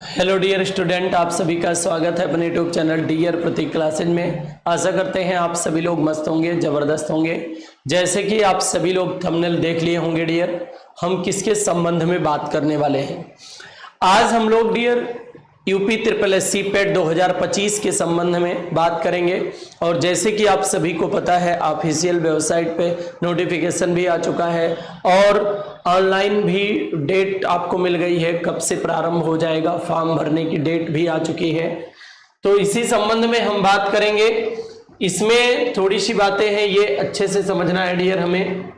Hello dear student, आप सभी का स्वागत है अपने यूट्यूब चैनल डियर प्रतीक क्लासेज में। आशा करते हैं आप सभी लोग मस्त होंगे, ज़बरदस्त होंगे। जैसे कि आप सभी लोग थंबनेल देख लिए होंगे डियर, हम किसके संबंध में बात करने वाले हैं। आज हम लोग dear UP triple S C PET 2025 के संबंध में बात करेंगे। और जैसे कि आप सभी को पता है, ऑफिशियल वेबसाइट पे नोटिफिकेशन भी आ चुका है और ऑनलाइन भी डेट आपको मिल गई है, कब से प्रारंभ हो जाएगा, फॉर्म भरने की डेट भी आ चुकी है। तो इसी संबंध में हम बात करेंगे। इसमें थोड़ी सी बातें हैं, ये अच्छे से समझना है डियर हमें।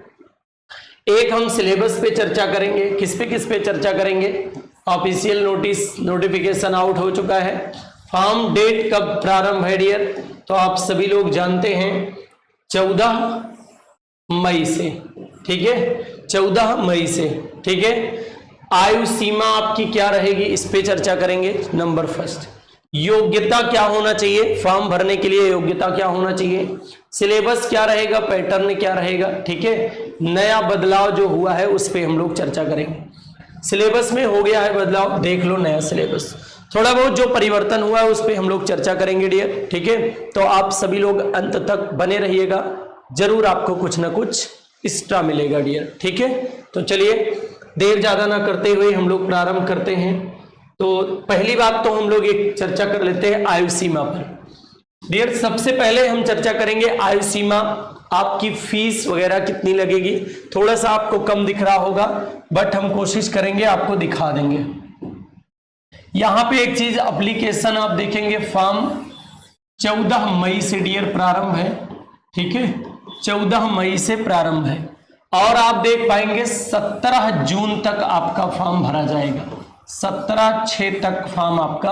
एक हम सिलेबस पे चर्चा करेंगे। किस पे चर्चा करेंगे? ऑफिशियल नोटिफिकेशन आउट हो चुका है। फॉर्म डेट कब प्रारंभ है डियर? तो आप सभी लोग जानते हैं 14 मई से, ठीक है, 14 मई से, ठीक है। आयु सीमा आपकी क्या रहेगी, इस पे चर्चा करेंगे। नंबर फर्स्ट, योग्यता क्या होना चाहिए, फॉर्म भरने के लिए योग्यता क्या होना चाहिए, सिलेबस क्या रहेगा, पैटर्न क्या रहेगा, ठीक है। नया बदलाव जो हुआ है उस पे हम लोग चर्चा करेंगे। सिलेबस में हो गया है बदलाव, देख लो नया सिलेबस। थोड़ा बहुत जो परिवर्तन हुआ है उस पे हम लोग चर्चा करेंगे डियर, ठीक है। तो आप सभी लोग अंत तक बने रहिएगा, जरूर आपको कुछ ना कुछ एक्स्ट्रा मिलेगा डियर, ठीक है। तो चलिए देर ज्यादा ना करते हुए हम लोग प्रारंभ करते हैं। तो पहली बात तो हम लोग एक चर्चा कर लेते हैं आयु सीमा पर डियर। सबसे पहले हम चर्चा करेंगे आयु सीमा, आपकी फीस वगैरह कितनी लगेगी। थोड़ा सा आपको कम दिख रहा होगा, बट हम कोशिश करेंगे आपको दिखा देंगे। यहां पे एक चीज, एप्लीकेशन आप देखेंगे, फॉर्म 14 मई से डियर प्रारंभ है, ठीक है, 14 मई से प्रारंभ है। और आप देख पाएंगे 17 जून तक आपका फॉर्म भरा जाएगा, 17/6 तक फॉर्म आपका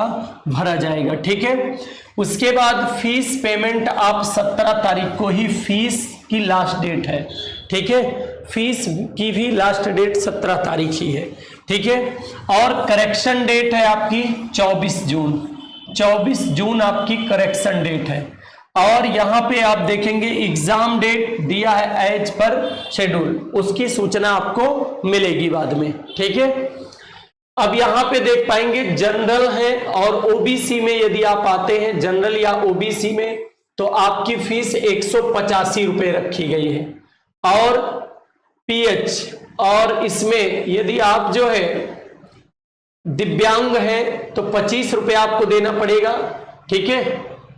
भरा जाएगा, ठीक है। उसके बाद फीस पेमेंट आप 17 तारीख को ही, फीस की लास्ट डेट है, ठीक है, फीस की भी लास्ट डेट 17 तारीख ही है, ठीक है। और करेक्शन डेट है आपकी 24 जून, 24 जून आपकी करेक्शन डेट है। और यहां पे आप देखेंगे एग्जाम डेट दिया है एज पर शेड्यूल, उसकी सूचना आपको मिलेगी बाद में, ठीक है। अब यहां पे देख पाएंगे जनरल है और ओबीसी में यदि आप आते हैं, जनरल या ओबीसी में, तो आपकी फीस 185 रुपए रखी गई है। और पीएच, और इसमें यदि आप जो है दिव्यांग है तो 25 रुपया आपको देना पड़ेगा, ठीक है।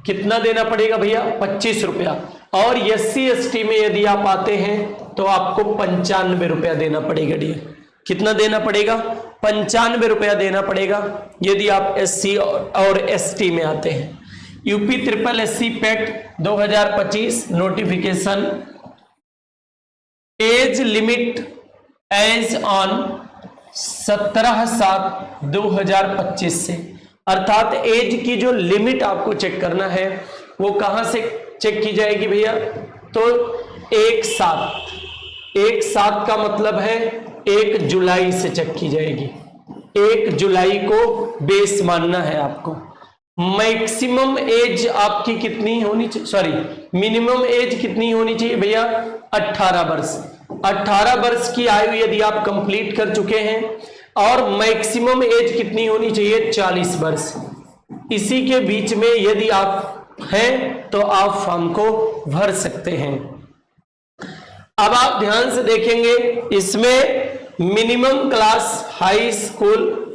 कितना देना पड़ेगा भैया? 25 रुपया। और एससी एसटी में यदि आप आते हैं तो आपको 95 रुपया देना पड़ेगा डियर। कितना देना पड़ेगा? 95 रुपया देना पड़ेगा यदि आप एससी और एसटी में आते हैं। UP triple SC PET 2025 notification, age limit as on 17/7/2025 से, अर्थात एज की जो लिमिट आपको चेक करना है वो कहां से चेक की जाएगी भैया? तो 1/7 का मतलब है 1 जुलाई से चेक की जाएगी। 1 जुलाई को बेस मानना है आपको। मैक्सिमम एज आपकी कितनी होनी चाहिए, सॉरी मिनिमम एज कितनी होनी चाहिए भैया? 18 वर्ष। 18 वर्ष की आयु यदि आप कंप्लीट कर चुके हैं, और मैक्सिमम एज कितनी होनी चाहिए? 40 वर्ष। इसी के बीच में यदि आप हैं तो आप फॉर्म को भर सकते हैं। अब आप ध्यान से देखेंगे, इसमें मिनिमम क्लास हाई स्कूल,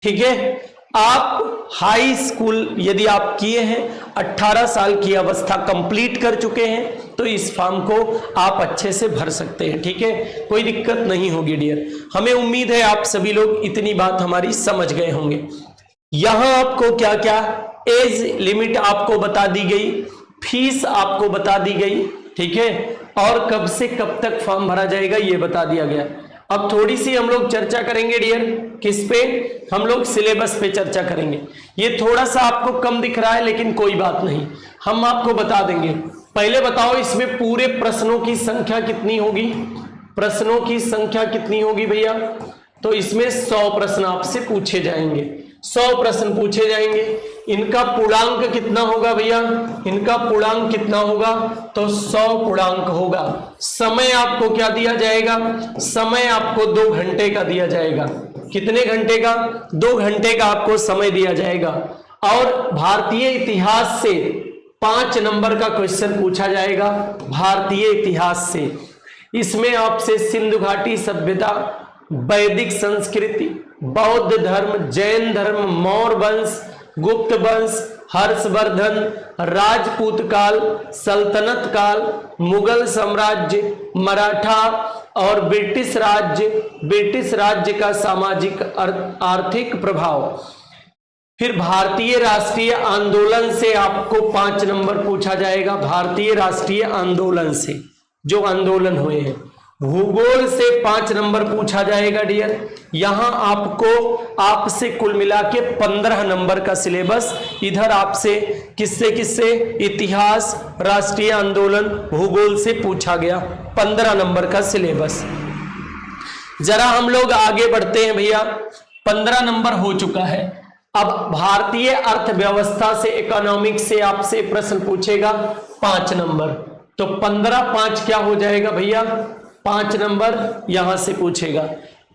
ठीक है। आप हाई स्कूल यदि आप किए हैं, 18 साल की अवस्था कंप्लीट कर चुके हैं, तो इस फॉर्म को आप अच्छे से भर सकते हैं, ठीक है, कोई दिक्कत नहीं होगी डियर। हमें उम्मीद है आप सभी लोग इतनी बात हमारी समझ गए होंगे। यहां आपको क्या क्या एज लिमिट आपको बता दी गई, फीस आपको बता दी गई, ठीक है, और कब से कब तक फॉर्म भरा जाएगा ये बता दिया गया। अब थोड़ी सी हम लोग चर्चा करेंगे डियर, किस पे? हम लोग सिलेबस पे चर्चा करेंगे। ये थोड़ा सा आपको कम दिख रहा है, लेकिन कोई बात नहीं, हम आपको बता देंगे। पहले बताओ, इसमें पूरे प्रश्नों की संख्या कितनी होगी? प्रश्नों की संख्या कितनी होगी भैया? तो इसमें 100 प्रश्न आपसे पूछे जाएंगे, 100 प्रश्न पूछे जाएंगे। इनका पूर्णांक कितना होगा भैया? इनका पूर्णांक कितना होगा? तो 100 पूर्णांक होगा। समय आपको क्या दिया जाएगा? समय आपको 2 घंटे का दिया जाएगा, कितने घंटे का? 2 घंटे का आपको समय दिया जाएगा। और भारतीय इतिहास से 5 नंबर का क्वेश्चन पूछा जाएगा, भारतीय इतिहास से। इसमें आपसे सिंधु घाटी सभ्यता, वैदिक संस्कृति, बौद्ध धर्म, जैन धर्म, मौर्य वंश, गुप्त वंश, हर्षवर्धन, राजपूत काल, सल्तनत काल, मुगल साम्राज्य, मराठा और ब्रिटिश राज्य का सामाजिक आर्थिक प्रभाव। फिर भारतीय राष्ट्रीय आंदोलन से आपको 5 नंबर पूछा जाएगा, भारतीय राष्ट्रीय आंदोलन से जो आंदोलन हुए हैं। भूगोल से 5 नंबर पूछा जाएगा डियर। यहां आपसे कुल मिला के 15 नंबर का सिलेबस इधर आपसे किससे इतिहास, राष्ट्रीय आंदोलन, भूगोल से पूछा गया। 15 नंबर का सिलेबस। जरा हम लोग आगे बढ़ते हैं भैया। 15 नंबर हो चुका है। अब भारतीय अर्थव्यवस्था से, इकोनॉमिक्स से आपसे प्रश्न पूछेगा 5 नंबर। तो 15-5 क्या हो जाएगा भैया? 5 नंबर यहां से पूछेगा।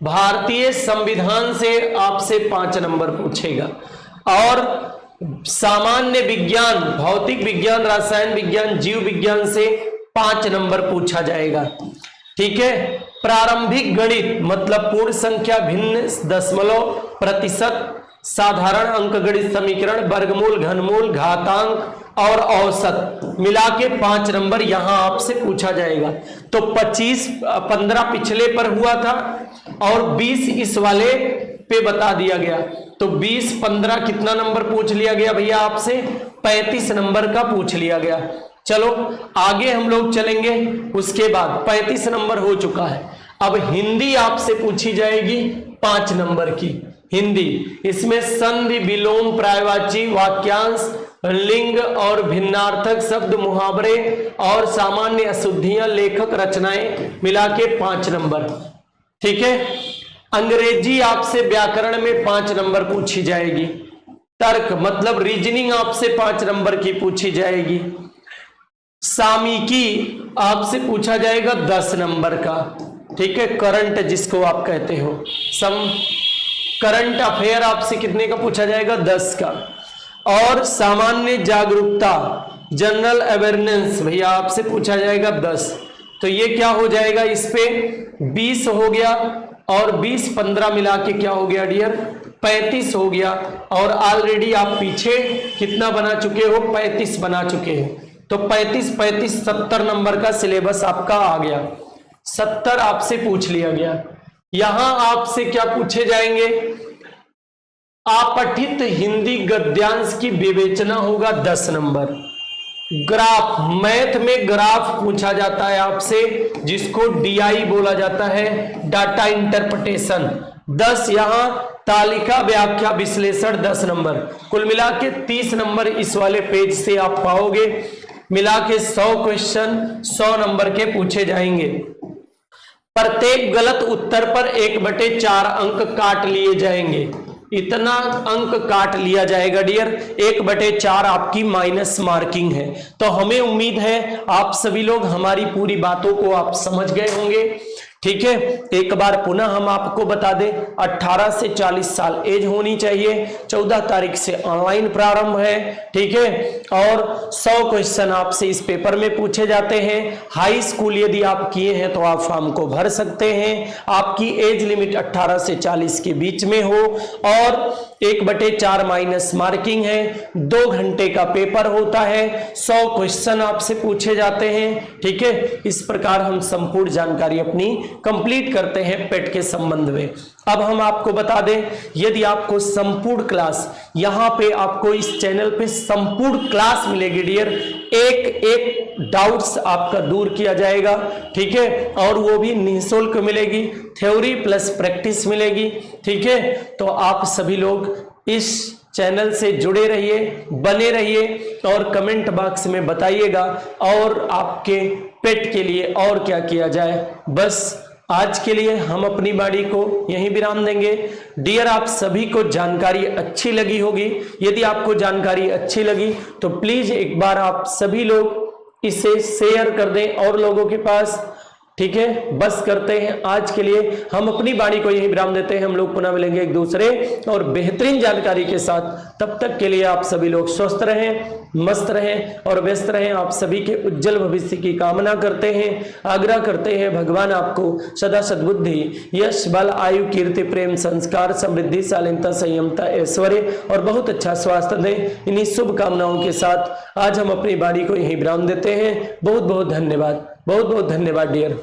भारतीय संविधान से आपसे 5 नंबर पूछेगा। और सामान्य विज्ञान, भौतिक विज्ञान, रसायन विज्ञान, जीव विज्ञान से 5 नंबर पूछा जाएगा। ठीक है। प्रारंभिक गणित मतलब पूर्ण संख्या, भिन्न, दशमलव, प्रतिशत, साधारण अंकगणित समीकरण, वर्गमूल, घनमूल, घातांक और औसत मिला के 5 नंबर यहां आपसे पूछा जाएगा। तो 15 पिछले पर हुआ था और 20 इस वाले पे बता दिया गया। तो 20-15 कितना नंबर पूछ लिया गया भैया आपसे? 35 नंबर का पूछ लिया गया। चलो आगे हम लोग चलेंगे। उसके बाद 35 नंबर हो चुका है। अब हिंदी आपसे पूछी जाएगी 5 नंबर की हिंदी। इसमें संधि, विलोम, पर्यायवाची, वाक्यांश, लिंग और भिन्नार्थक शब्द, मुहावरे और सामान्य अशुद्धियां, लेखक रचनाएं मिला के 5 नंबर। ठीक है। अंग्रेजी आपसे व्याकरण में 5 नंबर पूछी जाएगी। तर्क मतलब रीजनिंग आपसे 5 नंबर की पूछी जाएगी। सामयिकी आपसे पूछा जाएगा 10 नंबर का। ठीक है। करंट जिसको आप कहते हो, करंट अफेयर आपसे कितने का पूछा जाएगा? 10 का। और सामान्य जागरूकता, जनरल अवेयरनेस भैया आपसे पूछा जाएगा 10। तो ये क्या हो जाएगा? इस पे 20 हो गया और 20-15 मिला के क्या हो गया डियर? 35 हो गया। और ऑलरेडी आप पीछे कितना बना चुके हो? 35 बना चुके हो। तो 35-35 70 नंबर का सिलेबस आपका आ गया। 70 आपसे पूछ लिया गया। यहां आपसे क्या पूछे जाएंगे? अपठित हिंदी गद्यांश की विवेचना होगा 10 नंबर। ग्राफ, मैथ में ग्राफ पूछा जाता है आपसे, जिसको डीआई बोला जाता है, डाटा इंटरप्रिटेशन 10। यहां तालिका व्याख्या विश्लेषण 10 नंबर। कुल मिला के 30 नंबर इस वाले पेज से आप पाओगे। मिला के 100 क्वेश्चन 100 नंबर के पूछे जाएंगे। प्रत्येक गलत उत्तर पर 1/4 अंक काट लिए जाएंगे। इतना अंक काट लिया जाएगा डियर। 1/4 आपकी माइनस मार्किंग है। तो हमें उम्मीद है आप सभी लोग हमारी पूरी बातों को आप समझ गए होंगे। ठीक है। एक बार पुनः हम आपको बता दें, 18 से 40 साल एज होनी चाहिए। 14 तारीख से ऑनलाइन प्रारंभ है। ठीक है। और 100 क्वेश्चन आपसे इस पेपर में पूछे जाते हैं। हाई स्कूल यदि आप किए हैं तो आप फॉर्म को भर सकते हैं। आपकी एज लिमिट 18 से 40 के बीच में हो और 1/4 माइनस मार्किंग है। 2 घंटे का पेपर होता है। 100 क्वेश्चन आपसे पूछे जाते हैं। ठीक है। इस प्रकार हम संपूर्ण जानकारी अपनी कंप्लीट करते हैं पेट के संबंध में। अब हम आपको बता दें, यदि आपको संपूर्ण क्लास, यहां पे आपको इस चैनल पे संपूर्ण क्लास मिलेगी डियर। एक डाउट्स आपका दूर किया जाएगा। ठीक है। और वो भी निःशुल्क मिलेगी। थ्योरी प्लस प्रैक्टिस मिलेगी। ठीक है। तो आप सभी लोग इस चैनल से जुड़े रहिए, बने रहिए और कमेंट बॉक्स में बताइएगा और आपके पेट के लिए और क्या किया जाए। बस आज के लिए हम अपनी वाणी को यहीं विराम देंगे। डियर, आप सभी को जानकारी अच्छी लगी होगी। यदि आपको जानकारी अच्छी लगी तो प्लीज एक बार आप सभी लोग इसे शेयर कर दें और लोगों के पास। ठीक है, बस करते हैं आज के लिए हम अपनी वाणी को यही विराम देते हैं। हम लोग पुनः मिलेंगे एक दूसरे और बेहतरीन जानकारी के साथ। तब तक के लिए आप सभी लोग स्वस्थ रहें, मस्त रहें और व्यस्त रहें। आप सभी के उज्जवल भविष्य की कामना करते हैं, आग्रह करते हैं भगवान आपको सदा सद्बुद्धि, यश, बल, आयु, कीर्ति, प्रेम, संस्कार, समृद्धि, शालीनता, संयमता, ऐश्वर्य और बहुत अच्छा स्वास्थ्य दें। इन्हीं शुभ कामनाओं के साथ आज हम अपनी वाणी को यहीं विराम देते हैं। बहुत बहुत धन्यवाद, बहुत बहुत धन्यवाद डियर।